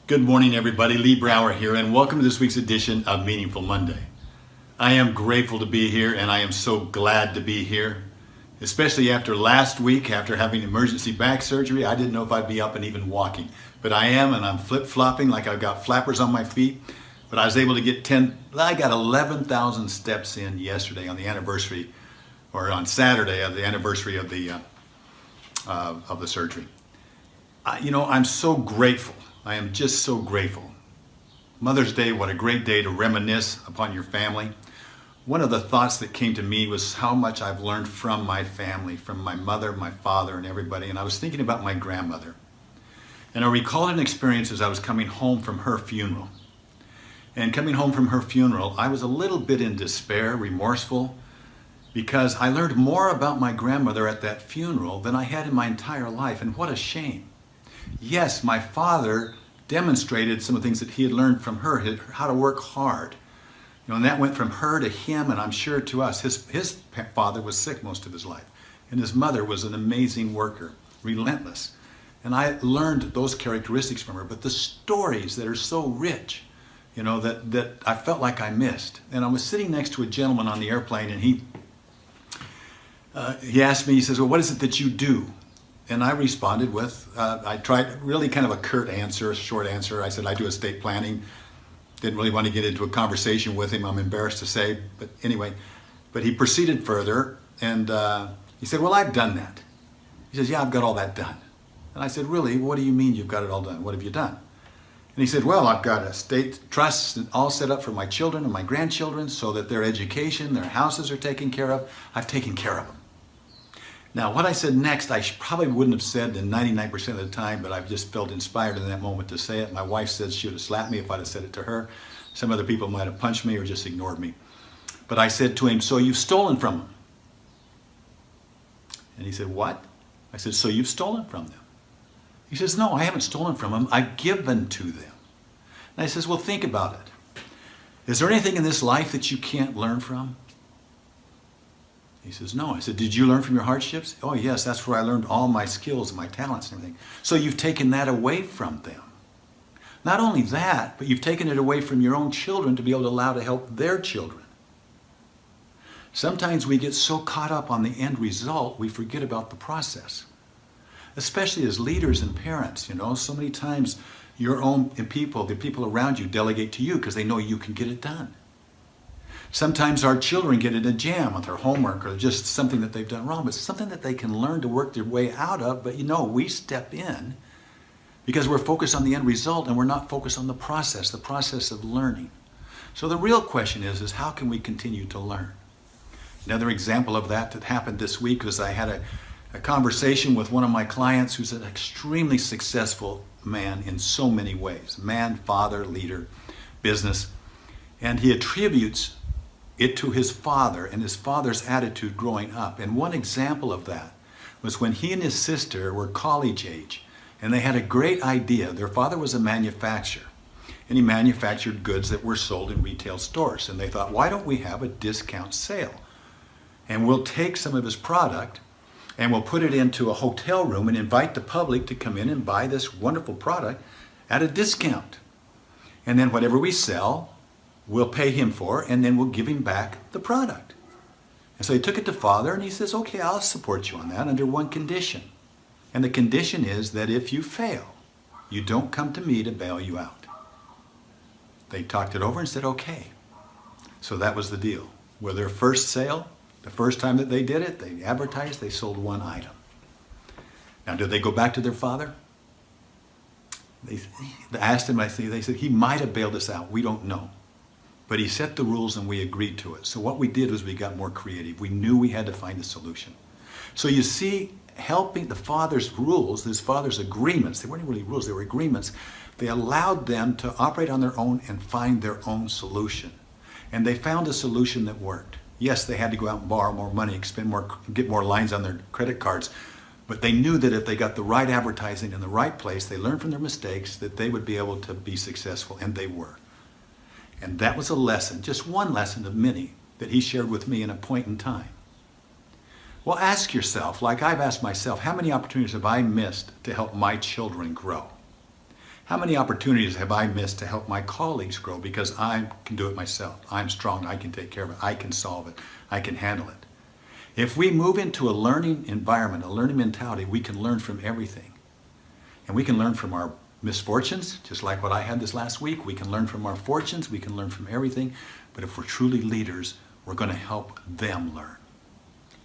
Good morning, everybody. Lee Brower here, and welcome to this week's edition of Meaningful Monday. I am grateful to be here, and I am so glad to be here, especially after last week, after having emergency back surgery. I didn't know if I'd be up and even walking, but I am, and I'm flip-flopping like I've got flappers on my feet. But I was able to get 11,000 steps in yesterday on the anniversary, or on Saturday of the anniversary of the surgery. I'm so grateful. I am just so grateful. Mother's Day, what a great day to reminisce upon your family. One of the thoughts that came to me was how much I've learned from my family, from my mother, my father, and everybody. And I was thinking about my grandmother. And I recalled an experience as I was coming home from her funeral. And coming home from her funeral, I was a little bit in despair, remorseful, because I learned more about my grandmother at that funeral than I had in my entire life. And what a shame. Yes, my father demonstrated some of the things that he had learned from her, how to work hard. And that went from her to him, and I'm sure to us. His father was sick most of his life, and his mother was an amazing worker, relentless. And I learned those characteristics from her, but the stories that are so rich, that I felt like I missed. And I was sitting next to a gentleman on the airplane, and he asked me, he says, well, what is it that you do? And I responded with, I tried really kind of a curt answer, a short answer. I said, I do estate planning. Didn't really want to get into a conversation with him, I'm embarrassed to say, but anyway. But he proceeded further, and he said, well, I've done that. He says, yeah, I've got all that done. And I said, really? What do you mean you've got it all done? What have you done? And he said, well, I've got estate trusts all set up for my children and my grandchildren so that their education, their houses are taken care of. I've taken care of them. Now, what I said next, I probably wouldn't have said in 99% of the time, but I've just felt inspired in that moment to say it. My wife said she would have slapped me if I'd have said it to her. Some other people might have punched me or just ignored me. But I said to him, so you've stolen from them? And he said, what? I said, so you've stolen from them? He says, no, I haven't stolen from them. I've given to them. And I says, well, think about it. Is there anything in this life that you can't learn from? He says, no. I said, did you learn from your hardships? Oh, yes, that's where I learned all my skills and my talents and everything. So you've taken that away from them. Not only that, but you've taken it away from your own children to be able to allow to help their children. Sometimes we get so caught up on the end result, we forget about the process. Especially as leaders and parents, so many times your own people, the people around you delegate to you because they know you can get it done. Sometimes our children get in a jam with their homework or just something that they've done wrong, but something that they can learn to work their way out of. But we step in because we're focused on the end result and we're not focused on the process of learning. So the real question is how can we continue to learn? Another example of that happened this week was I had a conversation with one of my clients who's an extremely successful man in so many ways. Man, father, leader, business. And he attributes it to his father and his father's attitude growing up. And one example of that was when he and his sister were college age and they had a great idea. Their father was a manufacturer and he manufactured goods that were sold in retail stores. And they thought, why don't we have a discount sale? And we'll take some of his product and we'll put it into a hotel room and invite the public to come in and buy this wonderful product at a discount. And then whatever we sell, we'll pay him for, and then we'll give him back the product. And so he took it to father, and he says, okay, I'll support you on that under one condition. And the condition is that if you fail, you don't come to me to bail you out. They talked it over and said, okay. So that was the deal. With their first sale, the first time that they did it, they advertised, they sold one item. Now, did they go back to their father? They asked him, they said, he might have bailed us out. We don't know. But he set the rules and we agreed to it. So what we did was we got more creative. We knew we had to find a solution. So you see, helping the father's rules, his father's agreements, they weren't really rules, they were agreements. They allowed them to operate on their own and find their own solution. And they found a solution that worked. Yes, they had to go out and borrow more money, get more lines on their credit cards. But they knew that if they got the right advertising in the right place, they learned from their mistakes, that they would be able to be successful, and they were. And that was a lesson, just one lesson of many, that he shared with me in a point in time. Well, ask yourself, like I've asked myself, how many opportunities have I missed to help my children grow? How many opportunities have I missed to help my colleagues grow because I can do it myself? I'm strong, I can take care of it, I can solve it, I can handle it. If we move into a learning environment, a learning mentality, we can learn from everything. And we can learn from our misfortunes, just like what I had this last week. We can learn from our fortunes, we can learn from everything. But if we're truly leaders, we're going to help them learn.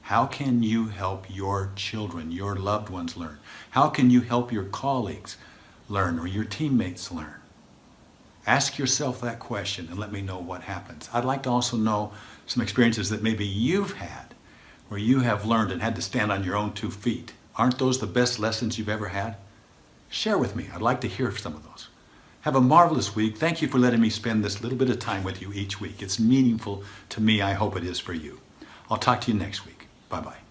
How can you help your children, your loved ones learn? How can you help your colleagues learn or your teammates learn? Ask yourself that question and let me know what happens. I'd like to also know some experiences that maybe you've had where you have learned and had to stand on your own 2 feet. Aren't those the best lessons you've ever had? Share with me. I'd like to hear some of those. Have a marvelous week. Thank you for letting me spend this little bit of time with you each week. It's meaningful to me. I hope it is for you. I'll talk to you next week. Bye-bye.